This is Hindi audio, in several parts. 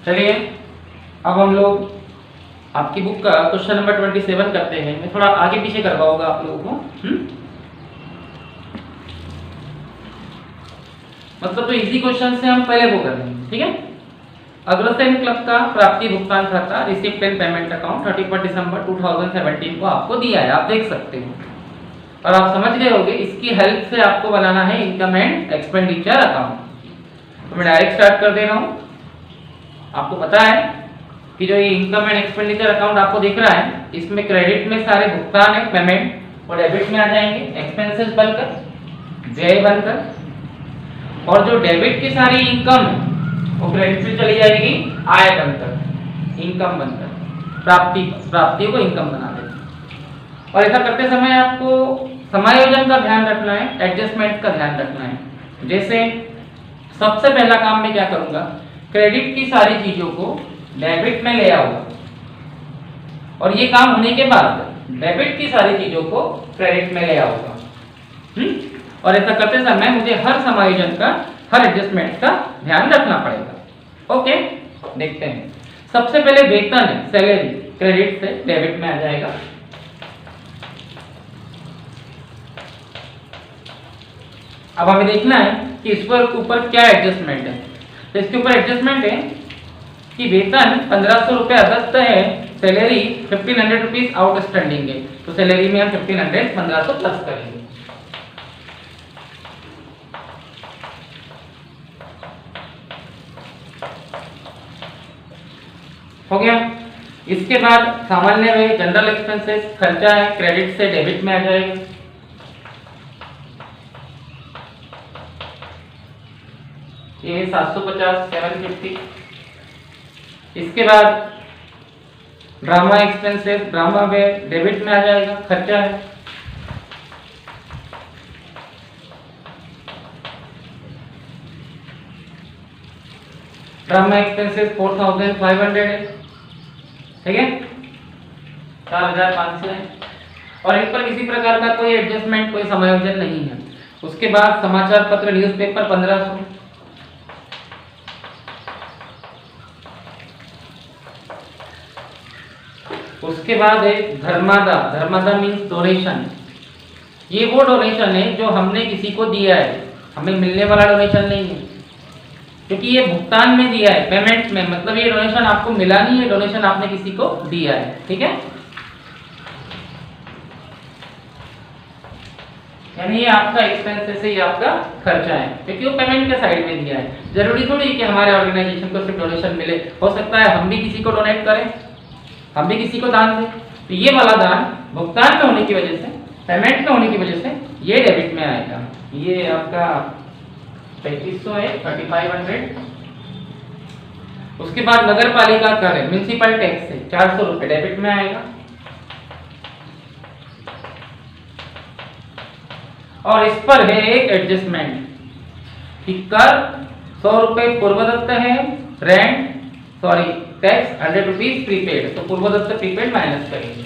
चलिए अब हम लोग आपकी बुक का क्वेश्चन नंबर 27 करते हैं। मैं थोड़ा आगे पीछे करवाऊंगा आप लोगों को। मतलब तो इजी क्वेश्चन से हम पहले वो कर लेंगे, ठीक है। अग्रसेन क्लब का प्राप्ति भुगतान खाता रिसिप्ट एंड पेमेंट अकाउंट 31 दिसंबर 2017 को आपको दिया है, आप देख सकते हो और आप समझ गए होंगे इसकी हेल्प से आपको बनाना है इनकम एंड एक्सपेंडिचर अकाउंट। तो मैं डायरेक्ट स्टार्ट कर दे रहा हूँ। आपको पता है कि जो ये इनकम एंड एक्सपेंडिचर अकाउंट आपको दिख रहा है, इसमें क्रेडिट में सारे भुगतान है, पेमेंट, और डेबिट में आ जाएंगे एक्सपेंसेस बनकर, व्यय बनकर, और जो डेबिट की सारी इनकम है वो क्रेडिट में चली जाएगी आय बनकर, इनकम बनकर, प्राप्ति को इनकम बना देगी। और ऐसा करते समय आपको समायोजन का ध्यान रखना है, एडजस्टमेंट का ध्यान रखना है। जैसे सबसे पहला काम मैं क्या करूंगा, क्रेडिट की सारी चीजों को डेबिट में ले आऊंगा, और ये काम होने के बाद डेबिट की सारी चीजों को क्रेडिट में ले आऊंगा। और ऐसा करते समय मुझे हर समायोजन का, हर एडजस्टमेंट का ध्यान रखना पड़ेगा। ओके, देखते हैं। सबसे पहले वेतन है, सैलरी, क्रेडिट से डेबिट में आ जाएगा। अब हमें देखना है कि इस पर ऊपर क्या एडजस्टमेंट है। तो इसके ऊपर एडजस्टमेंट है कि वेतन 1500 रुपये अगस्त है, सैलरी 1500 रुपीज आउटस्टैंडिंग है। तो सैलरी में हम 1500 1500 प्लस करेंगे। हो गया। इसके बाद सामान्य व्यय, जनरल एक्सपेंसेस, खर्चा है, क्रेडिट से डेबिट में आ जाएगा। ये 750 750। इसके बाद ड्रामा एक्सपेंसेस, ड्रामा व्यय डेबिट में आ जाएगा, खर्चा है। ड्रामा एक्सपेंसेस 4500 है, ठीक है, 4500 है। और इन पर किसी प्रकार का कोई एडजस्टमेंट, कोई समायोजन नहीं है। उसके बाद समाचार पत्र, न्यूज़पेपर 1500। उसके बाद है धर्मादा, धर्मादा मीन्स डोनेशन। ये वो डोनेशन है जो हमने किसी को दिया है, हमें मिलने वाला डोनेशन नहीं है, क्योंकि ये भुगतान में दिया है, पेमेंट में, मतलब ये डोनेशन आपको मिला नहीं है, डोनेशन आपने किसी को दिया है, ठीक है। यानी ये आपका एक्सपेंसेस है, ये आपका खर्चा है, क्योंकि वो पेमेंट के साइड में दिया है। जरूरी थोड़ी कि हमारे ऑर्गेनाइजेशन को सिर्फ डोनेशन मिले, हो सकता है हम भी किसी को डोनेट करें, हम भी किसी को दान दें। तो ये वाला दान भुगतान में होने की वजह से, पेमेंट में होने की वजह से ये डेबिट में आएगा। ये आपका 3500 है, 3500। उसके बाद नगर पालिका कर है, म्यूनिसिपल टैक्स है, 400 रुपये डेबिट में आएगा। और इस पर है एक एडजस्टमेंट कि कर 100 रुपये पूर्वदत्त है, रेंट टैक्स 100 रुपीज प्रीपेड, तो पूर्वदत्त प्रीपेड माइनस करेंगे।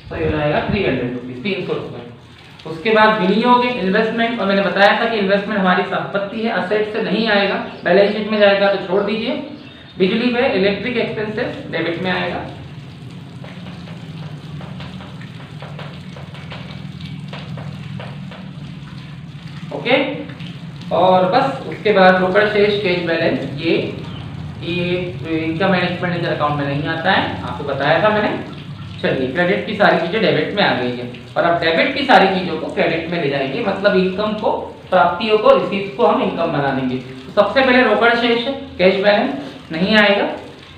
तो ये आएगा 300 रुपीज, 300 रुपये। उसके बाद विनियोग, इन्वेस्टमेंट, और मैंने बताया था कि इन्वेस्टमेंट हमारी संपत्ति है, असेट से नहीं आएगा, बैलेंस शीट में जाएगा तो छोड़ दीजिए। बिजली में इलेक्ट्रिक एक्सपेंसेस डेबिट में आएगा। ओके, और बस उसके बाद रोकड़ शेष, कैश बैलेंस, ये इनकम एंड एक्सपेंडिचर अकाउंट में नहीं आता है, आपको बताया था मैंने। चलिए, क्रेडिट की सारी चीजें डेबिट में आ गई है, और अब डेबिट की सारी चीजों को क्रेडिट में ले जाएंगे, मतलब इनकम को, प्राप्तियों को, रिसीट्स को हम इनकम बना देंगे। तो सबसे पहले रोकड़ शेष, कैश बैलेंस नहीं आएगा।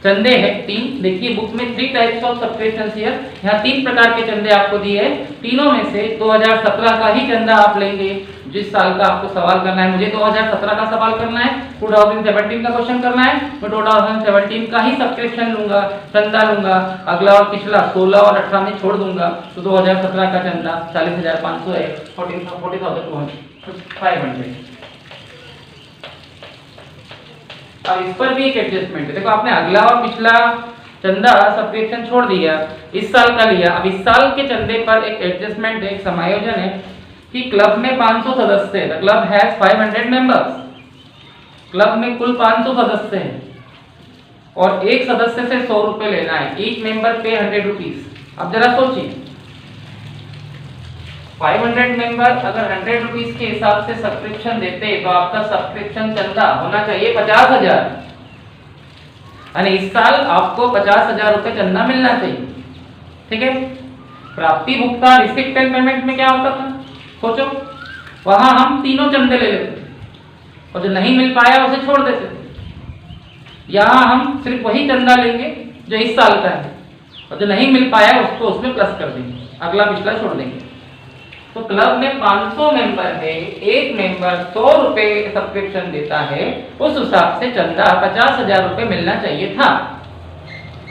चंदे हैं 3, देखिए बुक में 3 टाइप्स ऑफ सब्सक्रिप्शंस हियर, यहाँ 3 प्रकार के चंदे आपको दिए हैं। तीनों में से 2017 का ही चंदा आप लेंगे, जिस साल का आपको सवाल करना है। मुझे 2017 का सवाल करना है, 2017 का क्वेश्चन करना है, मैं 2017 का ही सब्सक्रिप्शन लूंगा, चंदा लूंगा। अगला और पिछला 16 और 18 में छोड़ दूंगा, तो 2017 का चंदा 40,500 है, 40,500। अब इस पर भी एक एडजस्टमेंट है। देखो, आपने अगला और पिछला चंदा सब्सक्रिप्शन छोड़ दिया, इस साल का लिया। अब इस साल के चंदे पर एक एडजस्टमेंट है, एक समायोजन है कि कि क्लब में 500 सदस्य है, the club has 500 members. Club में कुल 500 सदस्य हैं और एक सदस्य से 100 रुपए लेना है, ईच मेंबर पे 100 रुपीज। अब जरा सोचिए 500 मेंबर अगर 100 रुपीज के हिसाब से सब्सक्रिप्शन देते तो आपका सब्सक्रिप्शन चंदा होना चाहिए 50,000, यानी इस साल आपको 50,000 रुपए चंदा मिलना चाहिए। ठीक है, प्राप्ति भुगतान रिसिप्ट एंड पेमेंट में क्या होता था, सोचो वहां हम तीनों चंदे ले लेते और जो नहीं मिल पाया उसे छोड़ देते थे। यहाँ हम सिर्फ वही चंदा लेंगे जो इस साल का है और जो नहीं मिल पाया उसको उसमें प्लस कर देंगे, अगला पिछला छोड़ देंगे। तो क्लब में 500 मेंबर है, एक मेंबर 100 रुपए सब्सक्रिप्शन देता है, उस हिसाब से चंदा 50,000 रुपए मिलना चाहिए था,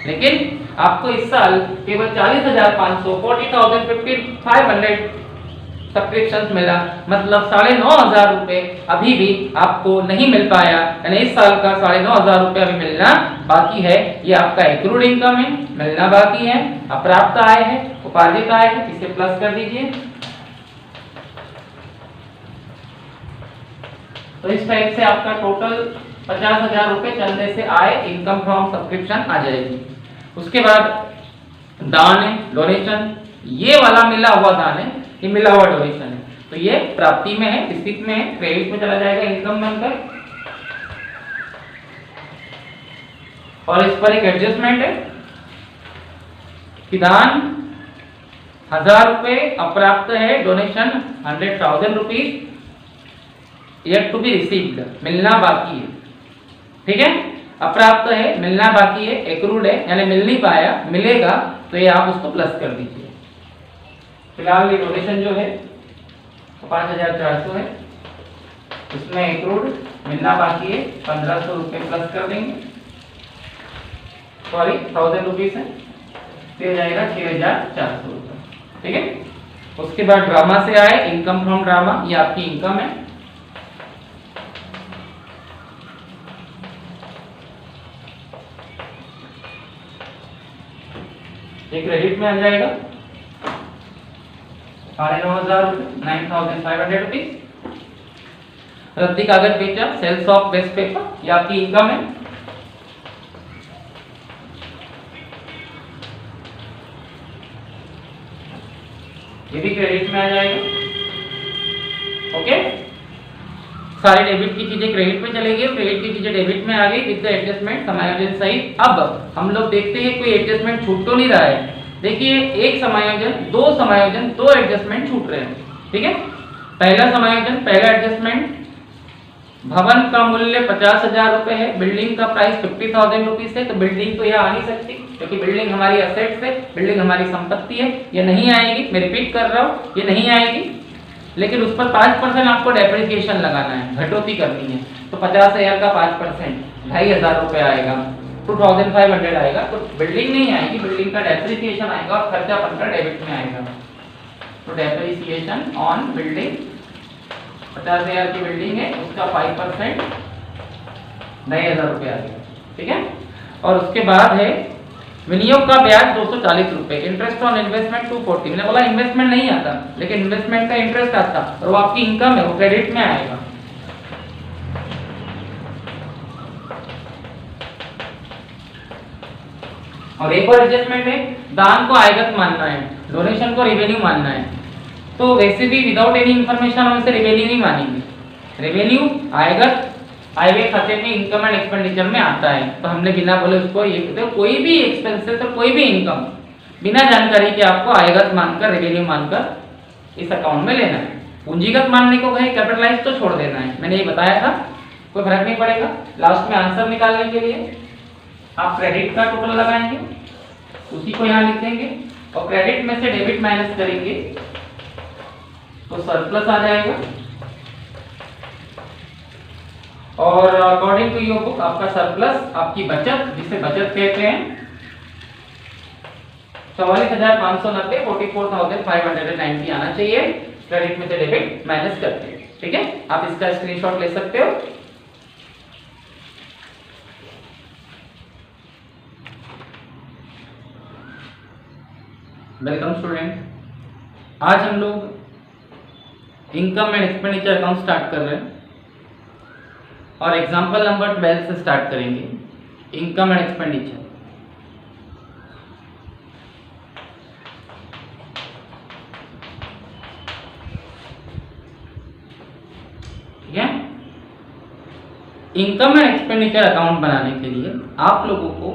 लेकिन आपको इस साल केवल 40,500 40,500 सब्सक्रिप्शन मिला, मतलब 9,500 रुपए अभी भी आपको नहीं मिल पाया, यानी इस साल का 9,500 रुपए अभी मिलना बाकी है। ये आपका एक्रूड इनकम है, मिलना बाकी है, अप्राप्त आय है, उपार्जित आय है, इसे प्लस कर दीजिए। तो इस टाइप से आपका टोटल 50,000 रुपए चंदे से आए, इनकम फ्रॉम सब्सक्रिप्शन आ जाएगी। उसके बाद दान है, डोनेशन, ये वाला मिला हुआ दान है, ये मिला हुआ डोनेशन है, तो ये प्राप्ति में है, रिसीप्ट में है, क्रेडिट में चला जाएगा इनकम बनकर। और इस पर एक एडजस्टमेंट है कि दान 1,000 रुपए अप्राप्त है, donation 100,000 rupees yet to be received, मिलना बाकी है। ठीक है, अप्राप्त है, मिलना बाकी है, एक्रूड है यानी मिल नहीं पाया, मिलेगा तो ये आप उसको प्लस कर दीजिए। फिलहाल ये डोनेशन जो है 5,400 है, इसमें एक्रूड मिलना बाकी है 1,500 रुपए प्लस कर देंगे, सॉरी 1,000 रुपीज है, फिर जाएगा 6,400 रुपए। ठीक है, उसके बाद ड्रामा से आए, इनकम फ्रॉम ड्रामा, ये आपकी इनकम है। ये क्रेडिट में आ जाएगा 9,500 रुपए, 9,500 रुपीज। रद्दी कागज बेचा, सेल्स ऑफ वेस्ट पेपर, ये आपकी इनकम है। ये भी क्रेडिट में आ जाएगा। ओके, सारी डेबिट की चीजें क्रेडिट में चलेगी, क्रेडिट की चीजें डेबिट में आ गई विद द एडजस्टमेंट समायोजन सहित। अब हम लोग देखते हैं कोई एडजस्टमेंट छूट तो नहीं रहा है। देखिए एक समायोजन, दो एडजस्टमेंट छूट रहे हैं। ठीक है, पहला समायोजन, पहला एडजस्टमेंट, भवन का मूल्य 50,000 रुपए है, बिल्डिंग का प्राइस 50,000 रुपीज है, तो बिल्डिंग तो यहाँ आ नहीं सकती क्योंकि बिल्डिंग हमारी असेट्स है, बिल्डिंग हमारी संपत्ति है, ये नहीं आएगी। मैं रिपीट कर रहा हूँ, ये नहीं आएगी, लेकिन उस पर 5% आपको डेप्रिसिएशन लगाना है, घटोती करनी है। तो 50,000 का 5% 2,500 रुपए आएगा, 2,500 आएगा, तो बिल्डिंग नहीं आएगी, बिल्डिंग का डेप्रिसिएशन आएगा और खर्चा बनकर डेबिट में आएगा। तो डेप्रिसिएशन ऑन बिल्डिंग, 50,000 की बिल्डिंग है, उसका 5% 2,500 रुपए आएगा। ठीक है, और उसके बाद है विनियोग का ब्याज 240 रुपए, इंटरेस्ट ऑन इन्वेस्टमेंट 240। मैंने बोला इन्वेस्टमेंट नहीं आता, लेकिन इन्वेस्टमेंट का इंटरेस्ट आता और वो आपकी इनकम है, वो क्रेडिट में आएगा। और एक और एडजस्टमेंट है, दान को आयगत मानना है, डोनेशन को रेवेन्यू मानना है। तो वैसे भी विदाउट एनी इंफॉर्मेशन हम इसे रेवेन्यू नहीं मानेंगे। रेवेन्यू आयगत आयव्यय खाते में इनकम एंड एक्सपेंडिचर में आता है, तो हमने बिना बोले उसको ये तो कोई भी एक्सपेंसेस और कोई भी इनकम बिना जानकारी के आपको आयगत मानकर, रेवेन्यू मानकर इस अकाउंट में लेना है। पूंजीगत मानने को कहे कैपिटलाइज तो छोड़ देना है, मैंने ये बताया था, कोई फर्क नहीं पड़ेगा। लास्ट में आंसर निकालने के लिए आप क्रेडिट का टोटल लगाएंगे, उसी को यहाँ लिख देंगे और क्रेडिट में से डेबिट माइनस करेंगे तो सरप्लस आ जाएगा। और अकॉर्डिंग टू योर बुक आपका सरप्लस, आपकी बचत, जिसे बचत कहते हैं, 44,590 44,590 आना चाहिए, क्रेडिट में से डेबिट माइनस करके। ठीक है, आप इसका स्क्रीनशॉट ले सकते हो। वेलकम स्टूडेंट, आज हम लोग income and expenditure account start कर रहे हैं और एग्जांपल नंबर 12 से स्टार्ट करेंगे। Income and expenditure. ठीक है, इनकम एंड एक्सपेंडिचर अकाउंट बनाने के लिए आप लोगों को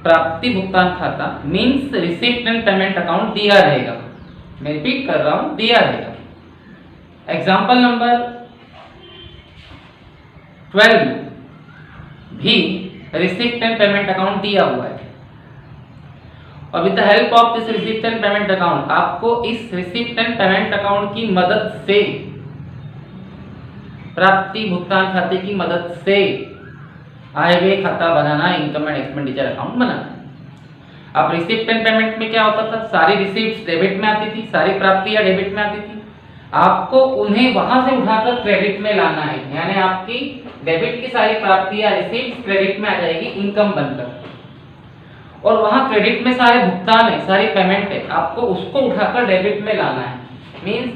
प्राप्ति भुगतान खाता means receipt and payment account दिया रहेगा। मैं रिपीट कर रहा हूं, दिया रहेगा। एग्जाम्पल नंबर 12 भी रिसिप्ट एंड पेमेंट अकाउंट दिया हुआ है और with the help of this receipt and payment account आपको इस रिसिप्ट एंड पेमेंट अकाउंट की मदद से, प्राप्ति भुगतान खाते की मदद से आय व्यय खाता बनाना, इनकम एंड एक्सपेंडिचर अकाउंट बनाना। अब रिसिप्ट एंड पेमेंट में क्या होता था, सारी रिसिप्ट्स डेबिट में आती थी, सारी प्राप्तियां डेबिट में आती थी। आपको उन्हें वहां से उठाकर क्रेडिट में लाना है, यानी आपकी डेबिट की सारी प्राप्तियां रिसिप्ट्स क्रेडिट में आ जाएगी इनकम बनकर, और वहां क्रेडिट में सारे भुगतान है, सारी पेमेंट है, आपको उसको उठाकर डेबिट में लाना है। मींस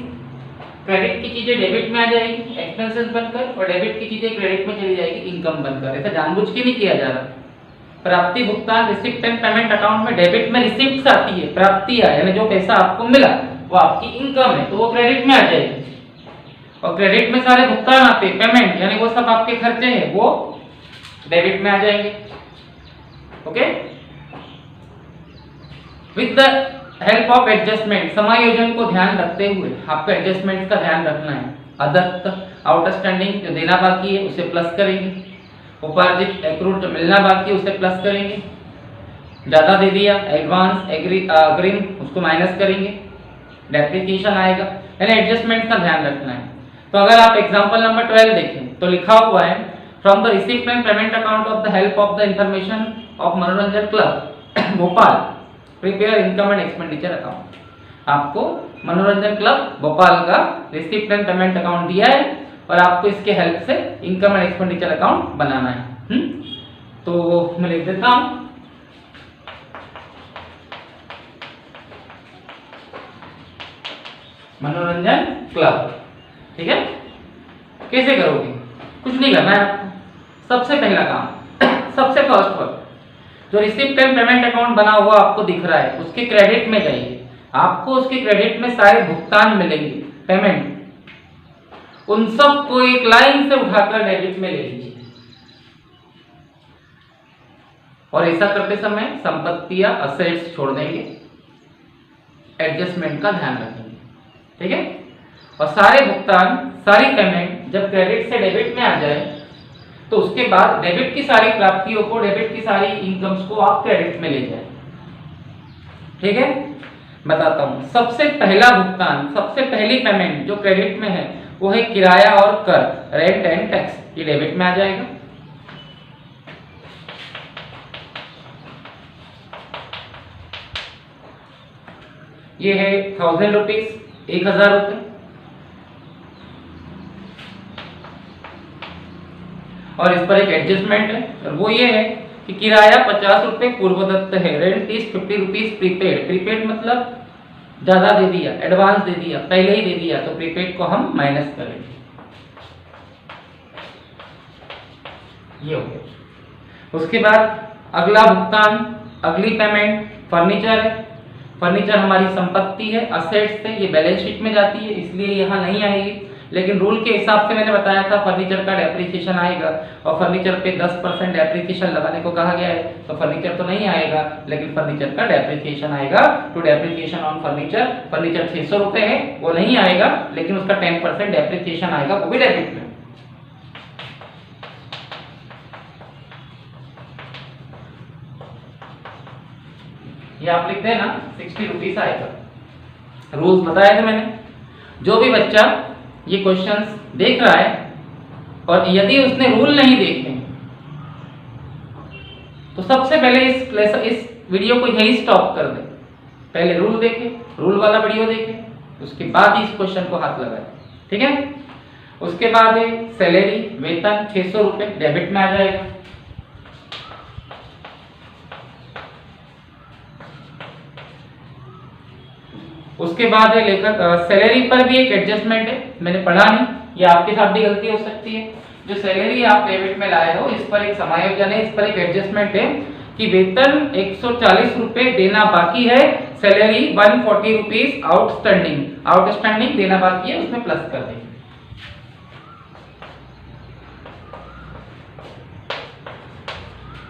क्रेडिट की चीजें डेबिट में आ जाएगी एक्सपेंसेस बनकर, और डेबिट की चीजें क्रेडिट में चली जाएगी इनकम बनकर। ऐसा जानबूझ के नहीं किया जा रहा। प्राप्ति भुगतान रिसिप्ट एंड पेमेंट अकाउंट में डेबिट में रिसिप्ट्स आती है, प्राप्तियां यानी जो पैसा आपको मिला वो आपकी इनकम है तो वो क्रेडिट में आ जाएगी, और क्रेडिट में सारे भुगतान आते हैं, पेमेंट यानी वो सब आपके खर्चे हैं, वो डेबिट में आ जाएंगे। Okay, with the help of adjustment, समायोजन को ध्यान रखते हुए आपको एडजस्टमेंट का ध्यान रखना है। अदत्त आउटस्टैंडिंग जो देना बाकी है उसे प्लस करेंगे, उपार्जित एक्रूड जो मिलना बाकी है उसे प्लस करेंगे, ज्यादा दे दिया एडवांस अग्रिम उसको माइनस करेंगे, डेप्रिसिएशन आएगा, यानी एडजस्टमेंट का ध्यान रखना है। तो अगर आप एग्जांपल नंबर 12 देखें तो लिखा हुआ है from the receipt and payment account of the help of the information of Manoranjan club Bhopal prepare income and expenditure account. आपको मनोरंजन क्लब भोपाल का रिसिप्ट एंड पेमेंट अकाउंट दिया है और आपको इसके हेल्प से इनकम एंड एक्सपेंडिचर अकाउंट बनाना है। तो मैं लिख देता हूं, मनोरंजन क्लब। ठीक है, कैसे करोगे, कुछ नहीं करना है आपको। सबसे पहला काम, सबसे फर्स्ट वर्क, जो रिसिप्ट एंड पेमेंट अकाउंट बना हुआ आपको दिख रहा है उसके क्रेडिट में जाइए। आपको उसके क्रेडिट में सारे भुगतान मिलेंगे, पेमेंट, उन सब को एक लाइन से उठाकर डेबिट में ले लीजिए। और ऐसा करते समय संपत्तियां असेट्स छोड़ देंगे, एडजस्टमेंट का ध्यान रखेंगे। ठीक है, और सारे भुगतान, सारी पेमेंट जब क्रेडिट से डेबिट में आ जाए तो उसके बाद डेबिट की सारी प्राप्तियों को, डेबिट की सारी इनकम्स को आप क्रेडिट में ले जाए। ठीक है, बताता हूं। सबसे पहला भुगतान, सबसे पहली पेमेंट जो क्रेडिट में है वो है किराया और कर, रेंट एंड टैक्स, ये डेबिट में आ जाएगा। ये है 1000 रुपीज, 1000 रुपए। और इस पर एक एडजस्टमेंट है और वो ये है कि किराया 50 रुपए पूर्वदत्त है, rent is 50 rupees prepaid. Prepaid मतलब ज्यादा दे दिया, एडवांस दे दिया, पहले ही दे दिया, तो प्रीपेड को हम माइनस करेंगे। ये हो गया। उसके बाद अगला भुगतान, अगली पेमेंट फर्नीचर है। फर्नीचर हमारी संपत्ति है, असेट्स है, ये बैलेंस शीट में जाती है इसलिए यहाँ नहीं आएगी, लेकिन रूल के हिसाब से मैंने बताया था फर्नीचर का डेप्रिसिएशन आएगा और फर्नीचर पे 10% डेप्रिसिएशन लगाने को कहा गया है, तो फर्नीचर तो नहीं आएगा लेकिन फर्नीचर का डेप्रिसिएशन आएगा। To depreciation on furniture, furniture 600 रुपए है वो नहीं आएगा लेकिन उसका 10% डेप्रिसिएशन आएगा, वो भी डेबिट में। ये आप लिखते हैं ना 60 रुपीज आएगा। रूल्स बताए थे मैंने। जो भी बच्चा ये क्वेश्चंस देख रहा है और यदि उसने रूल नहीं देखे तो सबसे पहले इस वीडियो को यही स्टॉप कर दे। पहले रूल देखे, रूल वाला वीडियो देखे, उसके बाद ही इस क्वेश्चन को हाथ लगाए। ठीक है, उसके बाद है सैलरी, वेतन 600 रुपए डेबिट में आ जाएगा। उसके बाद है लेखक सैलरी पर भी एक एडजस्टमेंट है, मैंने पढ़ा नहीं, ये आपके साथ भी गलती हो सकती है। जो सैलरी आप डेबिट में लाए हो इस पर एक समायोजन है, इस पर एक एडजस्टमेंट है कि वेतन 140 रुपए देना बाकी है, सैलरी 140 रुपीज आउटस्टैंडिंग देना बाकी है, उसमें प्लस कर देंगे।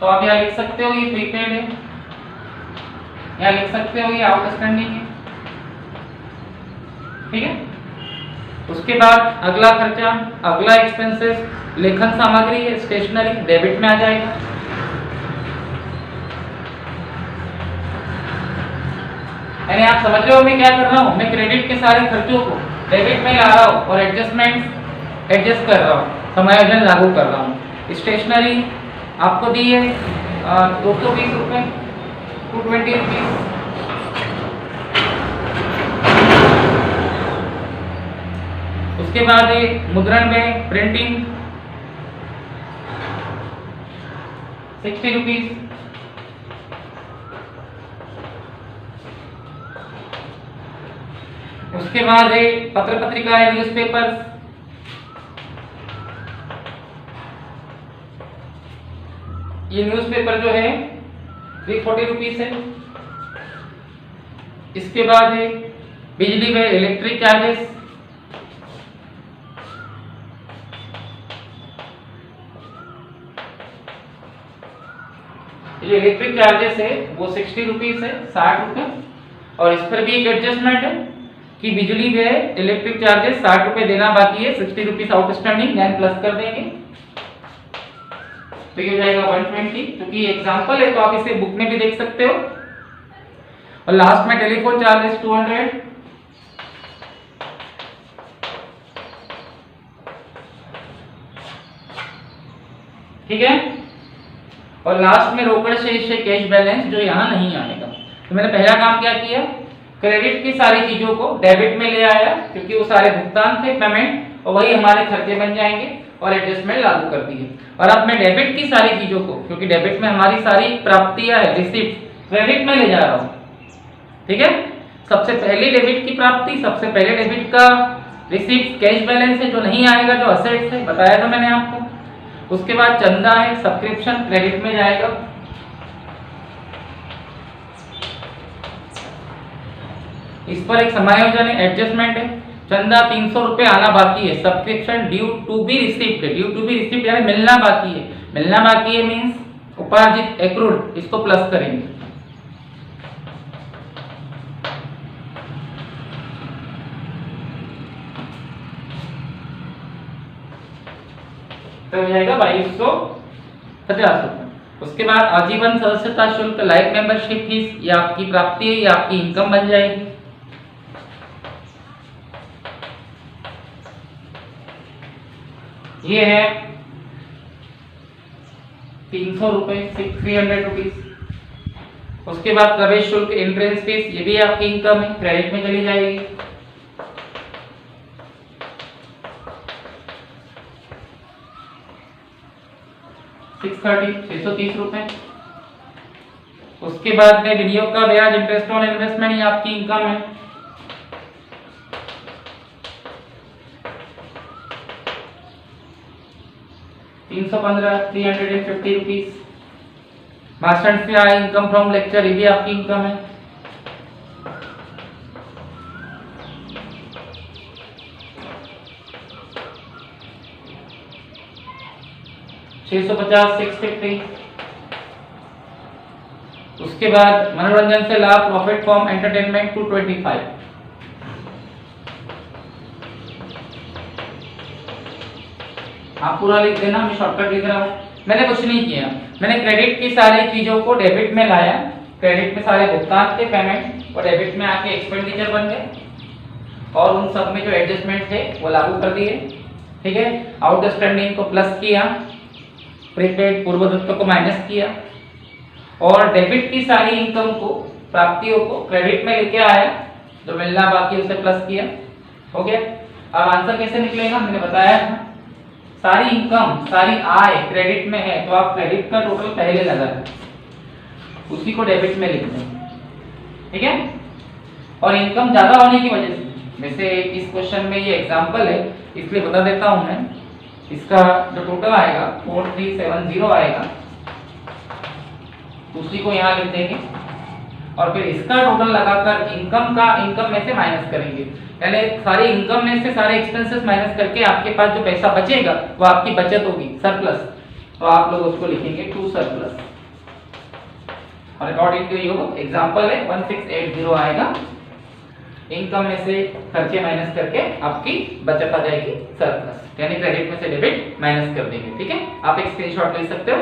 तो आप यहाँ लिख सकते हो ये प्रीपेड है, यहाँ लिख सकते हो ये आउटस्टैंडिंग है, ठीक है। उसके बाद अगला खर्चा, अगला एक्सपेंसेस लेखन सामग्री है, स्टेशनरी, डेबिट में आ जाएगा। यानी आप समझ रहे हो मैं क्या कर रहा हूँ, मैं क्रेडिट के सारे खर्चों को डेबिट में ला रहा हूँ और एडजस्ट कर रहा हूँ, समायोजन लागू कर रहा हूँ। स्टेशनरी आपको दी है 220 रुपए, 220 रुपीज। उसके बाद है मुद्रण में प्रिंटिंग 60 रुपीज। उसके बाद है पत्र पत्रिका है, न्यूज़पेपर्स, ये न्यूज़पेपर जो है 340 रुपीज है। इसके बाद है बिजली में इलेक्ट्रिक चार्जेस, जो इलेक्ट्रिक चार्जेस है वो 60 रुपीज है, 60 रुपए। और इस पर भी एक एडजस्टमेंट है कि बिजली में इलेक्ट्रिक चार्जेस 60 रुपए देना बाकी है, 60 रुपीज आउटस्टैंडिंग, देन प्लस कर देंगे तो ये हो जाएगा 120। क्योंकि एग्जांपल है तो आप इसे बुक में भी देख सकते हो। और लास्ट में टेलीफोन चार्जेस 200, ठीक है। और लास्ट में रोकड़ शेष है कैश बैलेंस, जो यहाँ नहीं आएगा। तो मैंने पहला काम क्या किया, क्रेडिट की सारी चीजों को डेबिट में ले आया क्योंकि वो सारे भुगतान थे, पेमेंट, और वही हमारे खर्चे बन जाएंगे, और एडजस्टमेंट लागू कर दिए। और अब मैं डेबिट की सारी चीजों को, क्योंकि डेबिट में हमारी सारी प्राप्तियां है, रिसिप्ट, क्रेडिट में ले जा रहा हूं, ठीक है। सबसे पहले डेबिट की प्राप्ति, सबसे पहले डेबिट का रिसिप्ट, कैश बैलेंस है जो नहीं आएगा, जो असेट्स है, बताया था मैंने आपको। उसके बाद चंदा है, सब्सक्रिप्शन, क्रेडिट में जाएगा। इस पर एक समायोजन है, एडजस्टमेंट है। चंदा 300 रुपए आना बाकी है, subscription due to be received है, ड्यू टू बी रिसीव्ड यानी मिलना बाकी है, मिलना बाकी है मींस उपार्जित, एक्रूड, इसको प्लस करेंगे। तो हो जाएगा 2250 रुपए। उसके बाद आजीवन सदस्यता शुल्क, लाइफ मेंबरशिप फीस, ये आपकी प्राप्ति है, ये आपकी इनकम बन जाएगी। ये है 300 रुपए, 300 रुपीज। उसके बाद प्रवेश शुल्क, एंट्रेंस फीस, ये भी आपकी इनकम है, क्रेडिट में चली जाएगी। ₹630 रुपए। उसके बाद में विनियोग का ब्याज, इंटरेस्ट ऑन इन्वेस्टमेंट, ये आपकी इनकम है। ₹350 रुपीज। भाषण से आए इनकम फ्रॉम लेक्चर, ये भी आपकी इनकम है। ₹650 उसके बाद मनोरंजन से लाभ, प्रॉफिट फ्रॉम एंटरटेनमेंट 225। आप पूरा लिख देना, मैं शॉर्टकट लिख रहा हूँ। मैंने कुछ नहीं किया, मैंने क्रेडिट की सारी चीजों को डेबिट में लाया, क्रेडिट में सारे भुगतान थे, पेमेंट, और डेबिट में आके एक्सपेंडिचर बन गए, और उन सब में जो एडजस्टमेंट थे वो लागू कर दिए, ठीक है। आउटस्टैंडिंग को प्लस किया, प्रीपेड पूर्वदत्त को माइनस किया, और डेबिट की सारी इनकम को, प्राप्तियों को क्रेडिट में लेके आया, जो मिलना बाकी उसे प्लस किया, हो गया। अब आंसर कैसे निकलेगा, मैंने बताया था, सारी इनकम, सारी आय क्रेडिट में है तो आप क्रेडिट का टोटल पहले लगा दें, उसी को डेबिट में लिख दें, ठीक है। और इनकम ज़्यादा होने की वजह से, वैसे इस क्वेश्चन में ये एग्जांपल है इसलिए बता देता हूँ मैं, इसका जो टोटल आएगा 4370 आएगा, उसी को यहाँ लिख देंगे और फिर इसका टोटल लगाकर इनकम में से माइनस करेंगे। पहले सारे इनकम में से सारे एक्सपेंसेस माइनस करके आपके पास जो पैसा बचेगा वो आपकी बचत होगी, सरप्लस, तो आप लोग उसको लिखेंगे टू सरप्लस। और अकॉर्डिंग टू योर एग्जांपल है 1680 आएगा, इनकम में से खर्चे माइनस करके आपकी बचत आ जाएगी सरप्लस, यानी क्रेडिट में से डेबिट माइनस कर देंगे। ठीक है, आप एक स्क्रीनशॉट ले सकते हो।